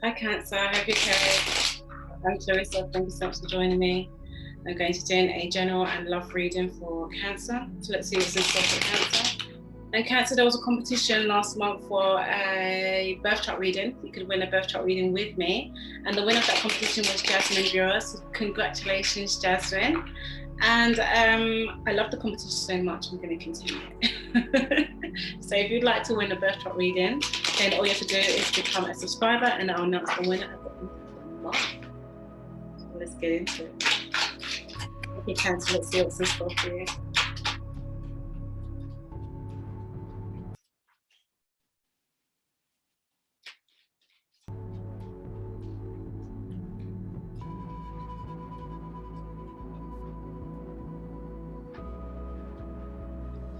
Hi Cancer, I hope you're okay. I'm Clarissa, thank you so much for joining me. I'm going to do a general and love reading for Cancer. So let's see what's in store for Cancer. And Cancer, there was a competition last month for a birth chart reading. You could win a birth chart reading with me. And the winner of that competition was Jasmine Bureau. So congratulations, Jasmine. And I love the competition so much, I'm going to continue. So if you'd like to win a birth chart reading, then all you have to do is become a subscriber and I'll announce the winner at the end of the month. So let's get into it. Okay, Cancer, let's see what's in store for you.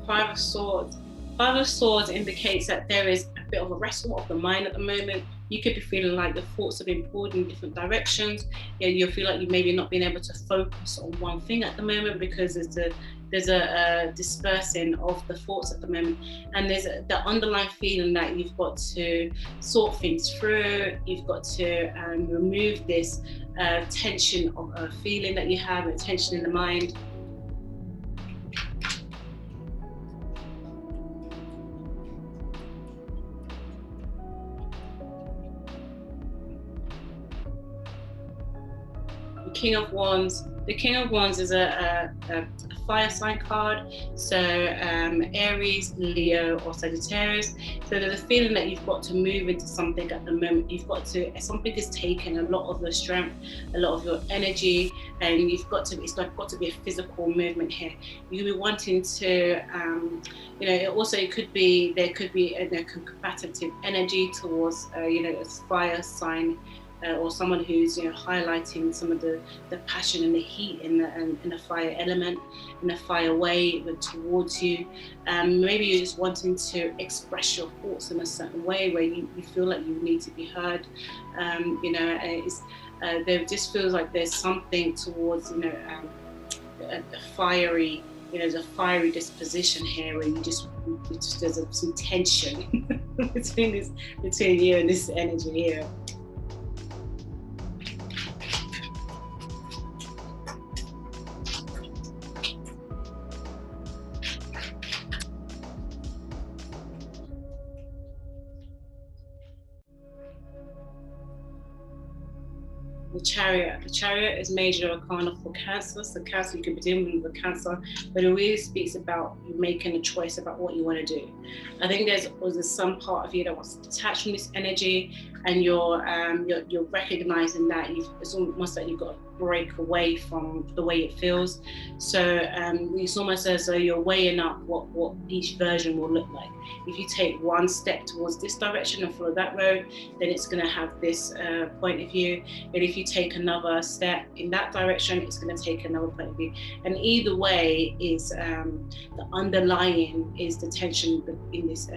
Five of Swords. Five of Swords indicates that there is a bit of a wrestle of the mind at the moment. You could be feeling like the thoughts have been pulled in different directions. You feel like you maybe not being able to focus on one thing at the moment because there's a dispersing of the thoughts at the moment, and there's the underlying feeling that you've got to sort things through. You've got to remove this tension of a feeling that you have, a tension in the mind. King of Wands. The King of Wands is a fire sign card, so Aries, Leo, or Sagittarius. So there's a feeling that you've got to move into something at the moment. You've got to, something is taking a lot of your strength, a lot of your energy, and you've got to, it's like got to be a physical movement here. You'll be wanting to, it could be, there could be a combative energy towards, a fire sign. Or someone who's highlighting some of the passion and the heat in the fire element, in a fire way towards you. Maybe you're just wanting to express your thoughts in a certain way where you feel like you need to be heard. There just feels like there's something towards a fiery. There's a fiery disposition here where there's some tension between you and this energy here. The Chariot. The Chariot is major arcana for Cancer. So Cancer, you could be dealing with Cancer, but it really speaks about you making a choice about what you want to do. I think there's some part of you that wants to detach from this energy, and you're recognizing that it's almost like you've got to break away from the way it feels. So it's almost as though you're weighing up what each version will look like. If you take one step towards this direction and follow that road, then it's going to have this point of view. And if you take another step in that direction, it's going to take another point of view. And either way is the underlying is the tension in this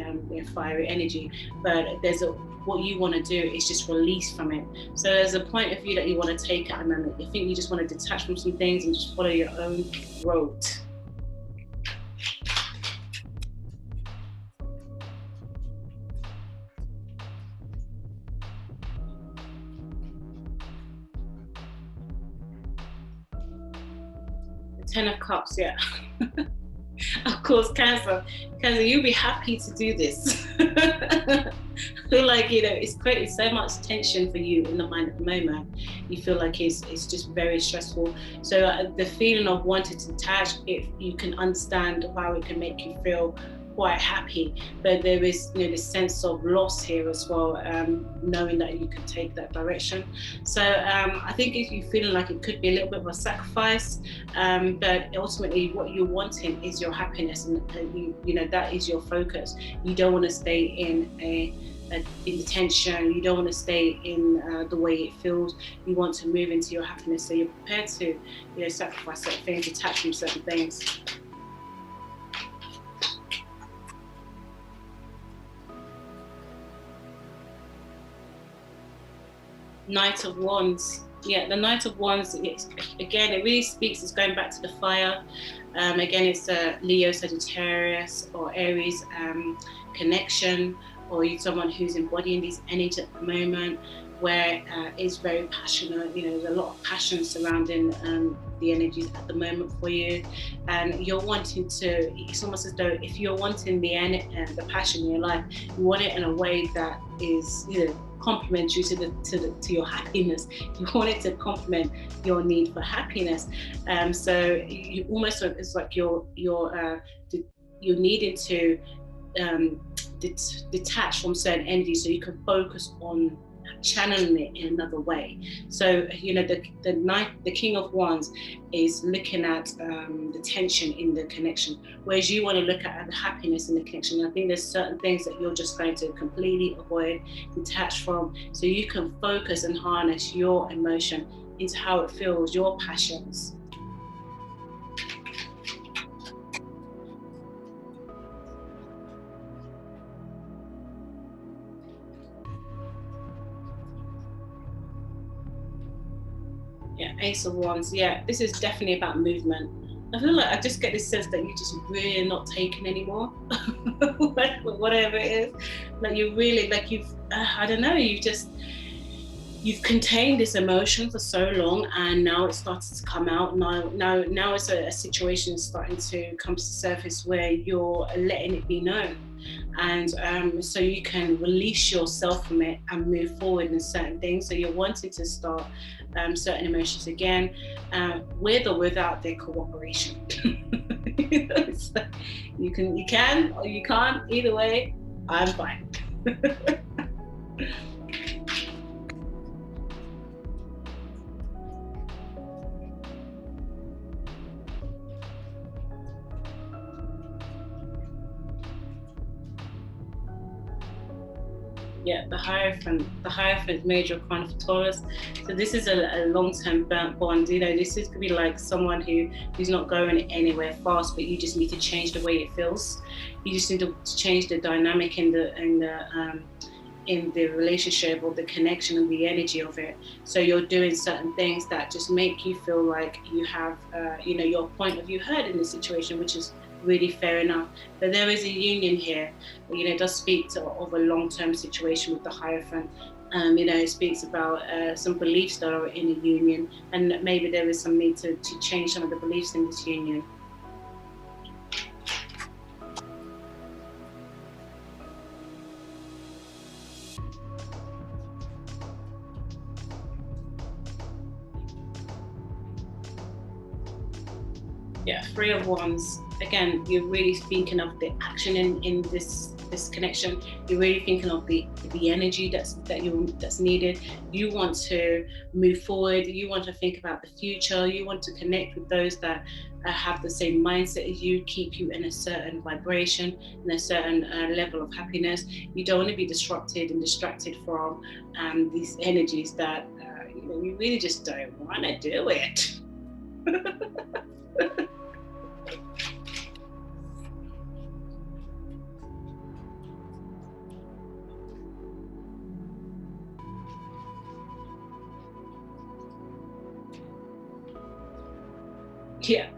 fiery energy. But what you want to do is just release from it. So there's a point of view that you want to take at the moment. You think you just want to detach from some things and just follow your own road. Ten of Cups, yeah. Of course, Cancer, you'll be happy to do this. I feel like, it's creating so much tension for you in the mind at the moment. You feel like it's just very stressful. So the feeling of wanting to detach, if you can understand how it can make you feel quite happy, but there is this sense of loss here as well, knowing that you can take that direction. So I think if you're feeling like it could be a little bit of a sacrifice, but ultimately what you're wanting is your happiness, and that is your focus. You don't want to stay in the tension. You don't want to stay in the way it feels. You want to move into your happiness, so you're prepared to sacrifice certain things, detach from certain things. Knight of Wands. Yeah, the Knight of Wands, again, it really speaks, it's going back to the fire. Again, it's a Leo, Sagittarius, or Aries connection, or you're someone who's embodying these energies at the moment. where it's very passionate. You know, there's a lot of passion surrounding the energies at the moment for you, and you're wanting to. It's almost as though if you're wanting the passion in your life, you want it in a way that is, you know, complement you to your happiness. You want it to complement your need for happiness. So you almost, it's like you're needing to detach from certain energies so you can focus on channeling it in another way. So, you know, the King of Wands is looking at the tension in the connection, whereas you want to look at the happiness in the connection. And I think there's certain things that you're just going to completely avoid, detach from, so you can focus and harness your emotion into how it feels, your passions. Yeah, Ace of Wands. Yeah, this is definitely about movement. I feel like I just get this sense that you just really not taking anymore, whatever it is. Like you really, like I don't know, you've contained this emotion for so long, and now it starts to come out. Now it's a situation starting to come to the surface where you're letting it be known. And so you can release yourself from it and move forward in certain things. So you're wanting to start certain emotions again, with or without their cooperation. So you can or you can't. Either way, I'm fine. Yeah, the Hierophant. The Hierophant, major arcana for Taurus. So this is a long-term bond. You know, this could be like someone who's not going anywhere fast, but you just need to change the way it feels. You just need to change the dynamic in the relationship or the connection and the energy of it. So you're doing certain things that just make you feel like you have, you know, your point of view heard in the situation, which is really fair enough. But there is a union here. You know, it does speak of a long-term situation with the Hierophant. You know, it speaks about some beliefs that are in a union, and maybe there is some need to change some of the beliefs in this union. Yeah, Three of Wands. Again, you're really thinking of the action in this connection. You're really thinking of the energy that's needed. You want to move forward. You want to think about the future. You want to connect with those that have the same mindset as you, keep you in a certain vibration, in a certain level of happiness. You don't want to be disrupted and distracted from these energies that you know, you really just don't want to do it. Yeah,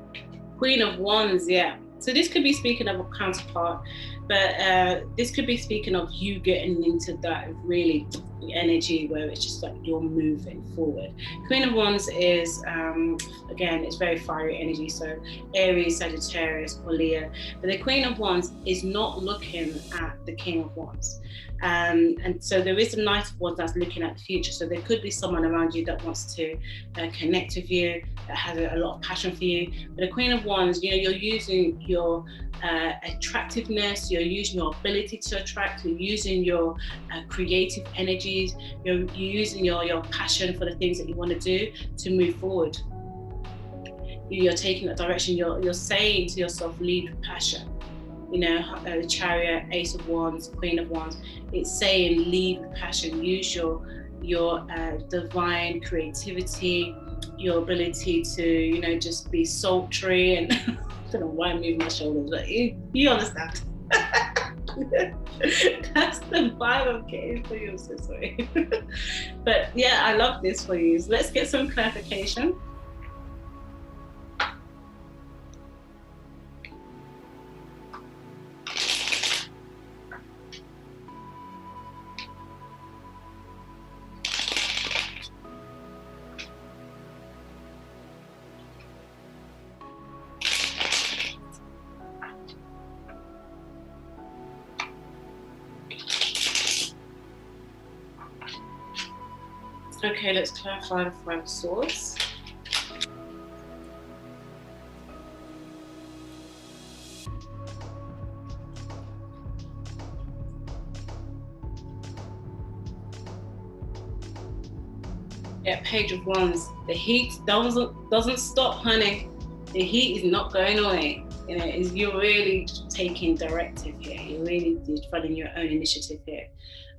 Queen of Wands. Yeah, so this could be speaking of a counterpart, but this could be speaking of you getting into that really energy where it's just like you're moving forward. Queen of Wands is again, it's very fiery energy, so Aries, Sagittarius, or Leo. But the Queen of Wands is not looking at the King of Wands. And so there is a Knight of Wands that's looking at the future. So there could be someone around you that wants to connect with you, that has a lot of passion for you. But the Queen of Wands, you know, you're using your attractiveness, you're using your ability to attract, you're using your creative energies, you're using your passion for the things that you want to do to move forward. You're taking that direction. You're saying to yourself, lead with passion. You know, the Chariot, Ace of Wands, Queen of Wands. It's saying lead with passion. Use your divine creativity, your ability to, you know, just be sultry and I don't know why I'm moving my shoulders, but you understand. That's the vibe I'm getting for you. I'm so sorry. But yeah, I love this for you. So let's get some clarification. Okay, let's clarify the Five of Swords. Yeah, Page of Wands. The heat doesn't stop, honey. The heat is not going away. You know, you're really taking directive here. You're really running your own initiative here.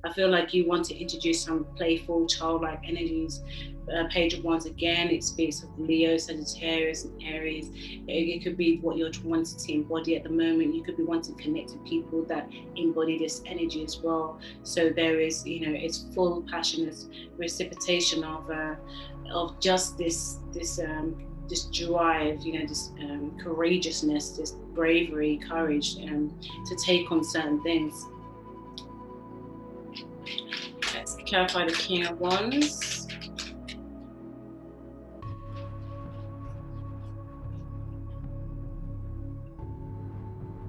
I feel like you want to introduce some playful, childlike energies. Page of Wands, again, it speaks of Leo, Sagittarius, and Aries. It could be what you're wanting to embody at the moment. You could be wanting to connect to people that embody this energy as well. So there is, you know, it's full passionate reciprocation of just this drive, you know, this courageousness, this bravery, courage to take on certain things. Let's clarify the King of Wands.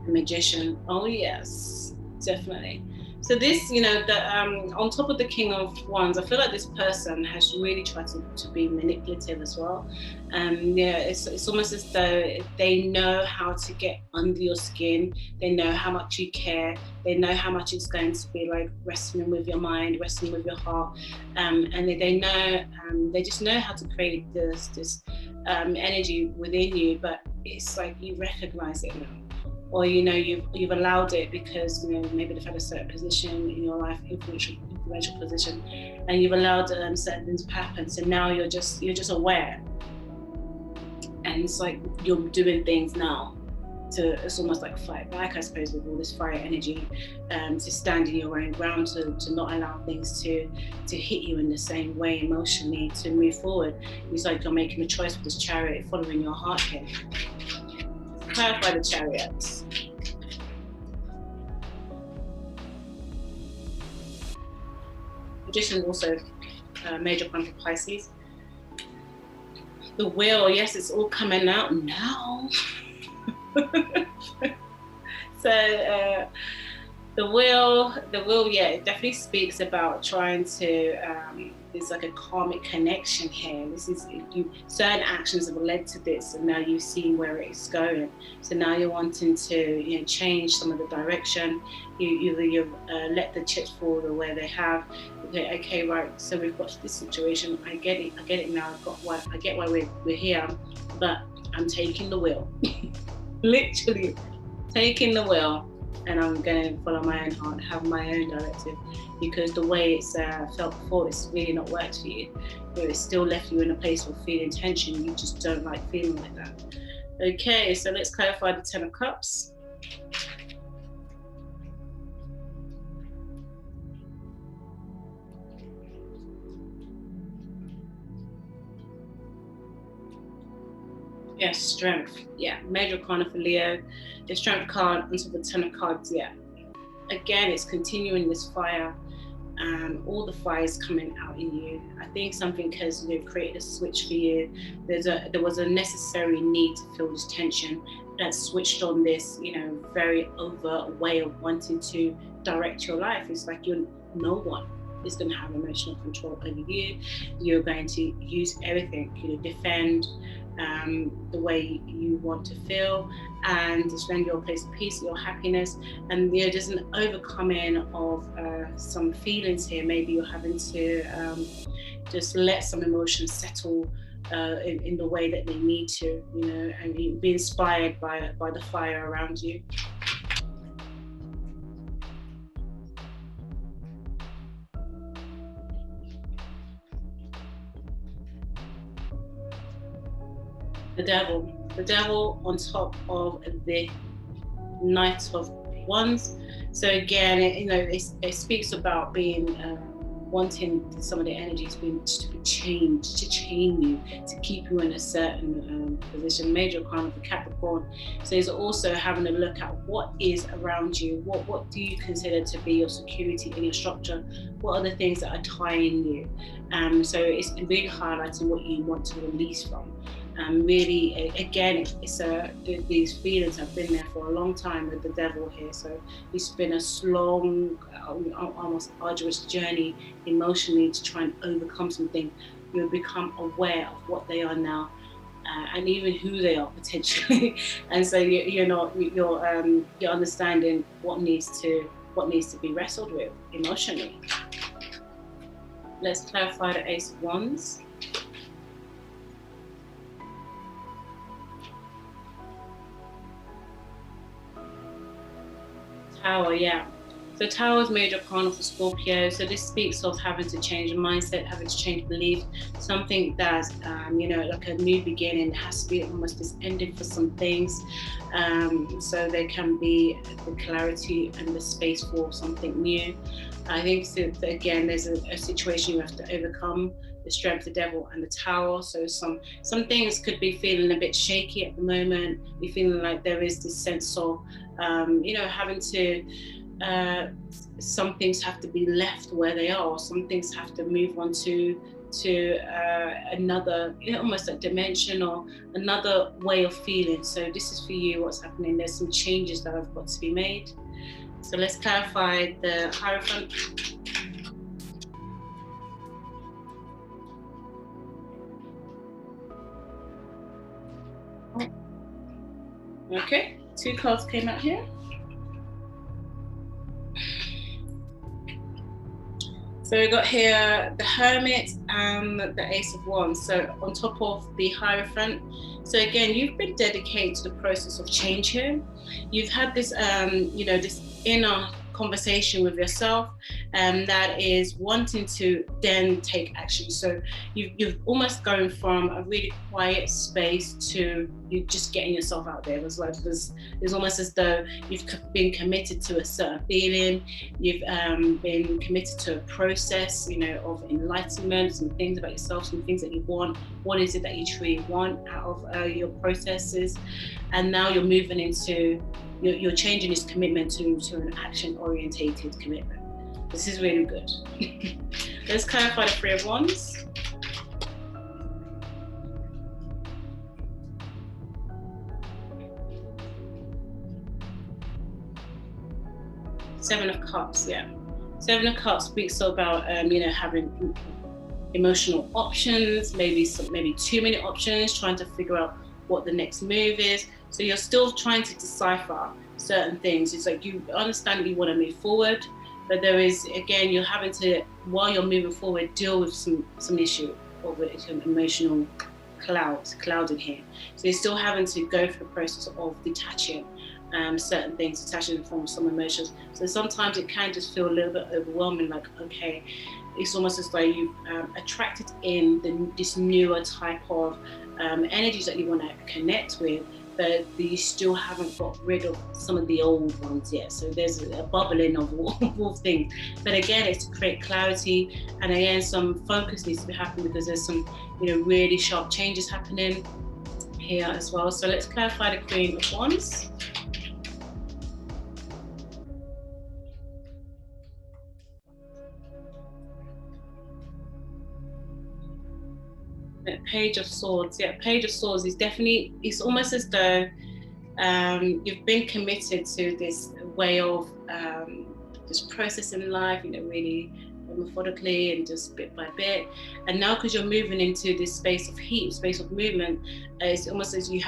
The Magician. Oh yes, definitely. So this, you know, on top of the King of Wands, I feel like this person has really tried to be manipulative as well. Yeah, it's almost as though they know how to get under your skin. They know how much you care. They know how much it's going to be like wrestling with your mind, wrestling with your heart, and they know, they just know how to create this energy within you. But it's like you recognize it now. Or, you know, you've allowed it because, you know, maybe they've had a certain position in your life, influential position, and you've allowed certain things to happen. So now you're just aware, and it's like you're doing things now it's almost like fight back, I suppose, with all this fire energy, to stand in your own ground, to not allow things to hit you in the same way emotionally, to move forward. It's like you're making a choice with this Chariot, following your heart here. Clarify the Chariots. Magician also major point of Pisces. The Wheel, yes, it's all coming out now. So the wheel, yeah, it definitely speaks about trying to. There's like a karmic connection here. This is certain actions have led to this, and now you've seen where it's going. So now you're wanting to, you know, change some of the direction. You've let the chips fall the way they have. Okay, right. So we've got this situation. I get it now. I get why we're here, but I'm taking the wheel. Literally taking the wheel, and I'm going to follow my own heart, have my own directive, because the way it's felt before, it's really not worked for you. But it's still left you in a place of feeling tension. You just don't like feeling like that. Okay, so let's clarify the Ten of Cups. Yes, strength. Yeah, major arcana for Leo. The strength card onto the Ten of Cards. Yeah, again, it's continuing this fire. All the fire is coming out in you. I think something has, you know, created a switch for you. There was a necessary need to feel this tension that switched on this, you know, very overt way of wanting to direct your life. It's like no one is going to have emotional control over you. You're going to use everything, you know, defend the way you want to feel, and defend your place of peace, your happiness. And, you know, there's an overcoming of some feelings here. Maybe you're having to just let some emotions settle in the way that they need to, you know, and be inspired by the fire around you. The devil on top of the Knight of Wands. So again, it speaks about being wanting some of the energy to be changed, to chain you, to keep you in a certain position. Major arcana for Capricorn. So it's also having a look at what is around you. What do you consider to be your security in your structure? What are the things that are tying you? So it's really highlighting what you want to release from. Really, again, these feelings have been there for a long time with the devil here. So it's been a long, almost arduous journey emotionally to try and overcome something. You'll become aware of what they are now, and even who they are potentially. And so you're understanding what needs to be wrestled with emotionally. Let's clarify the Ace of Wands. Tower, yeah. So Tower is major arcana for Scorpio. So this speaks of having to change your mindset, having to change belief, something that's, like a new beginning. There has to be almost this ending for some things. So there can be the clarity and the space for something new. I think, again, there's a situation you have to overcome, the Strength, the Devil, and the Tower. So some things could be feeling a bit shaky at the moment. You're feeling like there is this sense of, having to, some things have to be left where they are. Some things have to move on to another, almost a dimension or another way of feeling. So this is for you, what's happening. There's some changes that have got to be made. So let's clarify the Hierophant. Okay, 2 cards came out here. So we got here the Hermit and the Ace of Wands. So on top of the Hierophant. So again, you've been dedicated to the process of change here. You've had this, this inner conversation with yourself, that is wanting to then take action. So you've almost gone from a really quiet space to you just getting yourself out there as well, because it's almost as though you've been committed to a certain feeling. You've been committed to a process, of enlightenment, some things about yourself, some things that you want. What is it that you truly want out of your processes? And now you're moving into, you're changing this commitment to an action-orientated commitment. This is really good. Let's clarify the Three of Wands. Seven of Cups, yeah. Seven of Cups speaks about, having emotional options, maybe too many options, trying to figure out what the next move is. So you're still trying to decipher certain things. It's like you understand that you want to move forward, but there is, again, you're having to, while you're moving forward, deal with some issue of an emotional cloud in here. So you're still having to go through the process of detaching certain things, detaching from some emotions. So sometimes it can just feel a little bit overwhelming, like, okay, it's almost as though you've attracted in this newer type of energies that you want to connect with, but you still haven't got rid of some of the old ones yet. So there's a bubbling of all things. But again, it's to create clarity, and again, some focus needs to be happening because there's some, really sharp changes happening here as well. So let's clarify the Queen of Wands. Page of Swords, yeah. Page of Swords is definitely, it's almost as though you've been committed to this way of just processing life, really methodically and just bit by bit. And now, because you're moving into this space of heat, space of movement, it's almost as you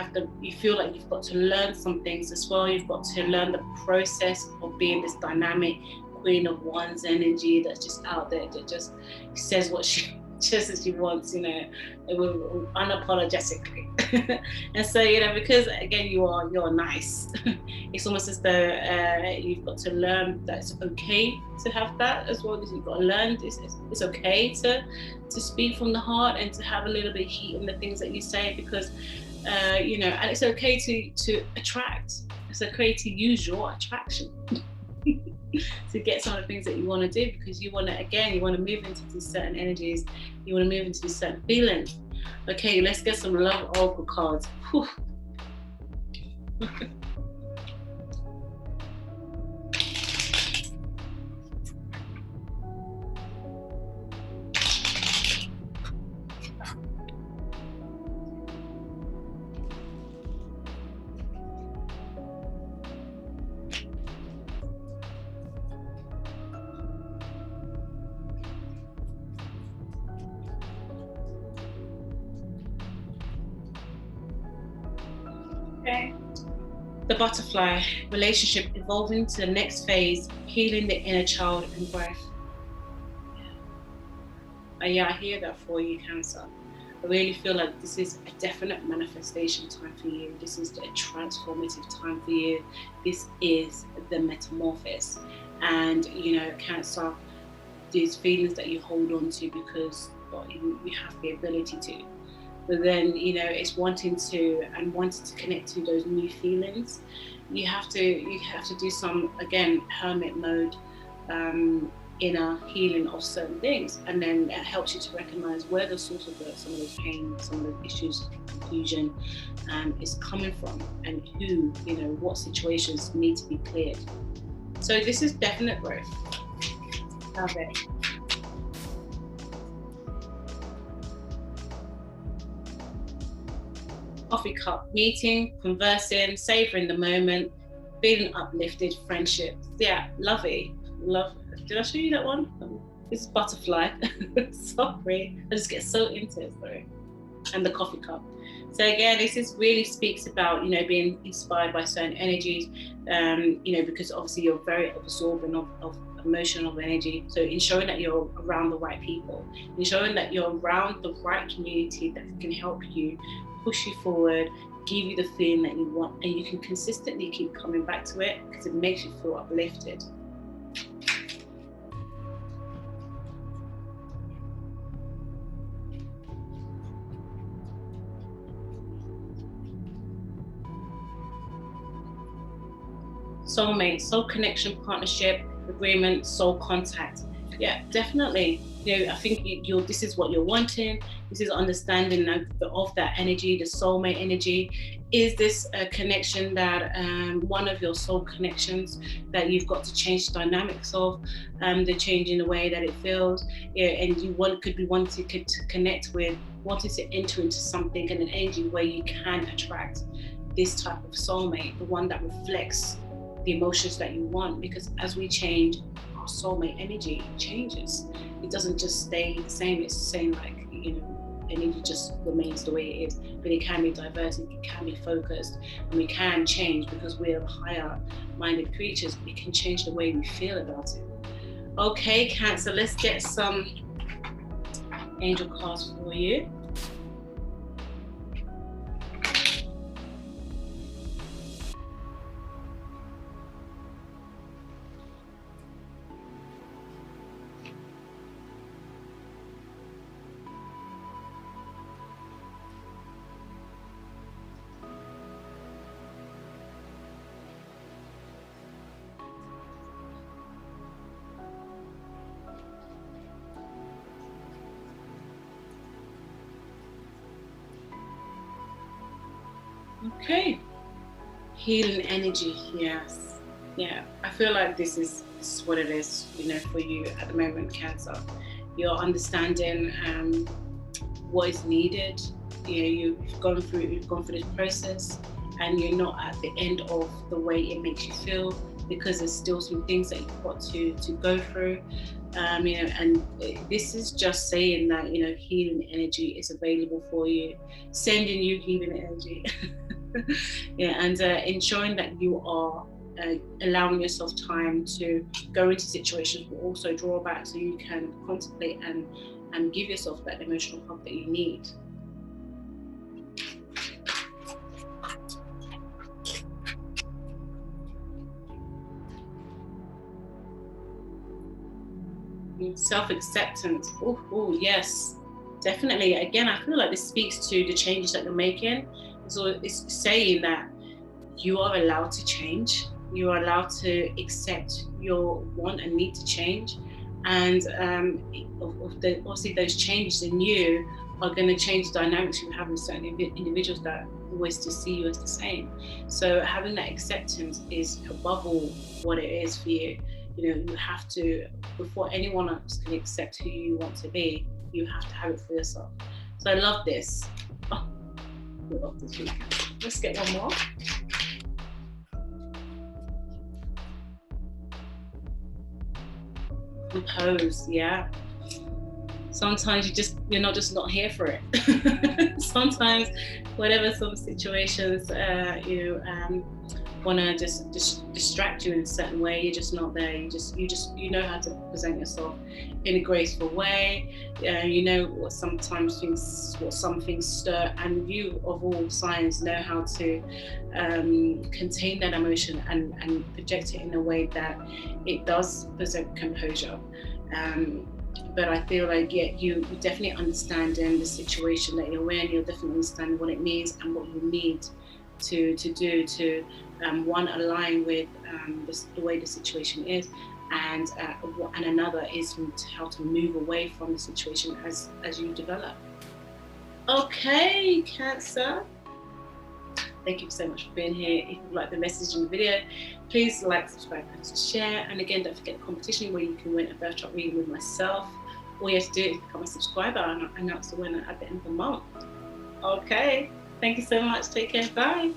feel like you've got to learn some things as well. You've got to learn the process of being this dynamic Queen of Wands energy that's just out there, that just says what she just as she wants, unapologetically. And so, because again, you're nice. It's almost as though you've got to learn that it's okay to have that as well. As you've got to learn it's okay to speak from the heart and to have a little bit of heat in the things that you say, because and it's okay to attract. It's okay to use your attraction. To get some of the things that you want to do, because you want to move into these certain energies, you want to move into these certain feelings. Okay, let's get some love oracle cards. Whew. Okay. The butterfly, relationship evolving to the next phase, healing the inner child and growth. Yeah, I hear that for you, Cancer. I really feel like this is a definite manifestation time for you. This is a transformative time for you. This is the metamorphosis. And, you know, Cancer, these feelings that you hold on to because you have the ability to. But then, you know, it's wanting to connect to those new feelings. You have to do some, again, hermit mode, inner healing of certain things, and then it helps you to recognize where the source of some of those pain, some of those issues, confusion is coming from, and who, you know, what situations need to be cleared. So this is definite growth. Love it. Coffee cup, meeting, conversing, savoring the moment, feeling uplifted, friendship. Yeah, lovey. Love. Did I show you that one? This is butterfly. Sorry, I just get so into it. Sorry. And the coffee cup. So again, this really speaks about, you know, being inspired by certain energies. You know, because obviously you're very absorbing of emotional energy. So ensuring that you're around the right people, ensuring that you're around the right community that can help you, push you forward, give you the feeling that you want, and you can consistently keep coming back to it because it makes you feel uplifted. Soulmate, soul connection, partnership, agreement, soul contact. Yeah, definitely. You know, I think this is what you're wanting. This is understanding of that energy, the soulmate energy. Is this a connection that one of your soul connections that you've got to change the dynamics of, the change in the way that it feels, and you could be wanting to connect with, wanting to enter into something and an energy where you can attract this type of soulmate, the one that reflects the emotions that you want, because as we change, our soulmate energy changes. It doesn't just stay the same. It's the same, like, you know, energy just remains the way it is, but it can be diverted, it can be focused, and we can change because we're higher minded creatures. We can change the way we feel about it. Okay, Cancer, let's get some angel cards for you. Okay, healing energy. Yes, yeah, I feel like this is what it is, you know, for you at the moment, Cancer. You're understanding what is needed. You know, you've gone through this process, and you're not at the end of the way it makes you feel, because there's still some things that you've got to go through. You know, and this is just saying that, you know, healing energy is available for you, sending you healing energy. Yeah, and ensuring that you are allowing yourself time to go into situations, but also draw back so you can contemplate and give yourself that emotional hug that you need. Self-acceptance. Oh, yes, definitely. Again, I feel like this speaks to the changes that you're making. So it's saying that you are allowed to change. You are allowed to accept your want and need to change. And obviously those changes in you are going to change the dynamics you have with certain individuals that always just see you as the same. So having that acceptance is above all what it is for you. You know, you have to, before anyone else can accept who you want to be, you have to have it for yourself. So I love this. Oh, I love this weekend. Let's get one more. Compose, yeah. sometimes you're not here for it. Sometimes, whatever some situations you want to just distract you in a certain way, you're just not there. You know how to present yourself in a graceful way. You know what some things stir, and you of all signs know how to contain that emotion and project it in a way that it does present composure. But I feel like, yeah, you definitely understanding the situation that you're in. You're definitely understanding what it means and what you need to do to one, align with the way the situation is, and another is how to move away from the situation as you develop. Okay, Cancer. Thank you so much for being here. If you like the message in the video, please like, subscribe, and share. And again, don't forget the competition where you can win a birth chart reading with myself. All you have to do is become a subscriber, and I'll announce the winner at the end of the month. Okay, thank you so much. Take care. Bye.